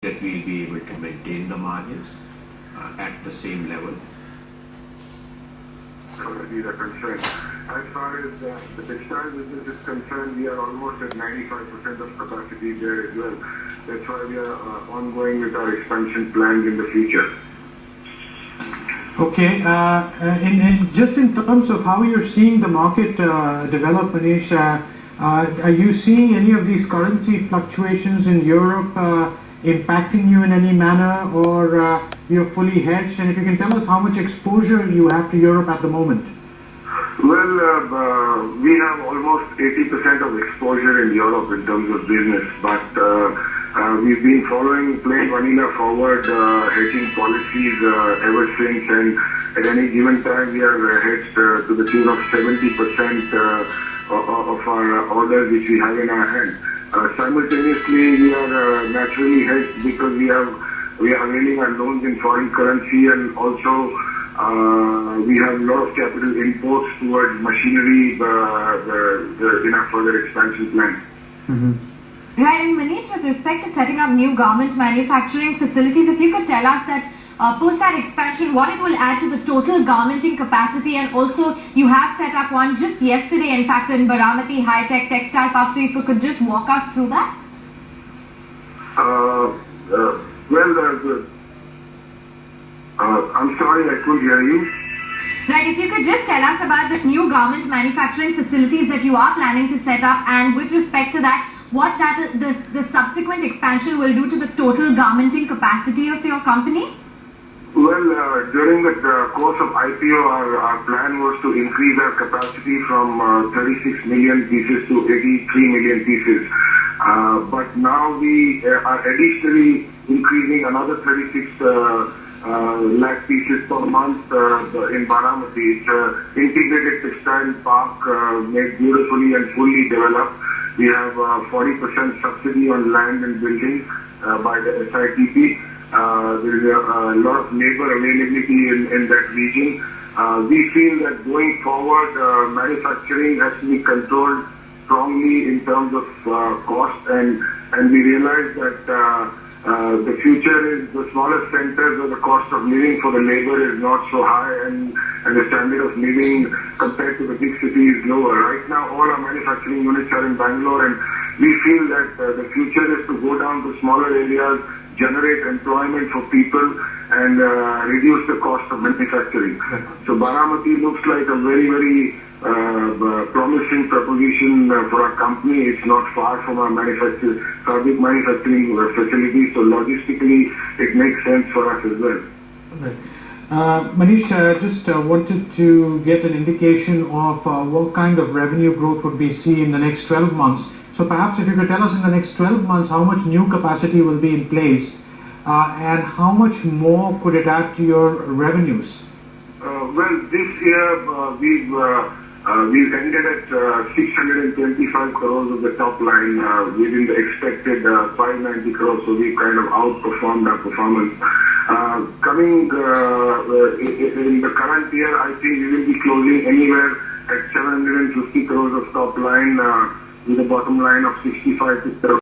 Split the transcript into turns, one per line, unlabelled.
that we'll be able to maintain the margins at the same level.
These are concerned. As far as the textile business is concerned, we are almost at 95% of capacity there as well. That's why we are ongoing with our expansion plans in the future.
Okay, and just in terms of how you're seeing the market develop, Manish, are you seeing any of these currency fluctuations in Europe impacting you in any manner, or you're fully hedged? And if you can tell us how much exposure you have to Europe at the moment.
Well, we have almost 80% of exposure in Europe in terms of business, but we've been following plain vanilla forward hedging policies ever since, and at any given time we are hedged to the tune of 70% of our orders which we have in our hand. Simultaneously, we are naturally hedged because we are availing our loans in foreign currency, and also we have a lot of capital imports towards machinery in our further expansion plans.
Mm-hmm. Right, and Manish, with respect to setting up new garment manufacturing facilities, if you could tell us that post that expansion, what it will add to the total garmenting capacity, and also you have set up one just yesterday, in fact, in Baramati High-Tech Textile Park, so if you could just walk us through that.
I'm sorry, I couldn't hear you.
Right, if you could just tell us about this new garment manufacturing facilities that you are planning to set up, and with respect to that, what the subsequent expansion will do to the total garmenting capacity of your company?
Well, during the course of IPO, our plan was to increase our capacity from 36 million pieces to 83 million pieces. But now we are additionally increasing another 36 lakh pieces per month in Baramati. It's an integrated textile park made beautifully and fully developed. We have 40% subsidy on land and buildings by the SITP. There is a lot of labor availability in that region. We feel that going forward, manufacturing has to be controlled strongly in terms of cost, and we realize that the future is the smaller centers where the cost of living for the labor is not so high, and the standard of living compared to the big city is lower. Right now, all our manufacturing units are in Bangalore, and we feel that the future is to go down to smaller areas, generate employment for people, and reduce the cost of manufacturing. So Baramati looks like a very, very promising proposition for our company. It's not far from our fabric manufacturing facility, so logistically it makes sense for us as well.
Right. Manish, just wanted to get an indication of what kind of revenue growth would we see in the next 12 months. So perhaps if you could tell us in the next 12 months how much new capacity will be in place and how much more could it add to your revenues?
Well, this year we've ended at 625 crores of the top line within the expected 590 crores, so we kind of outperformed our performance. Coming in the current year, I think we will be closing anywhere at 750 crores of top line with a bottom line of 65 to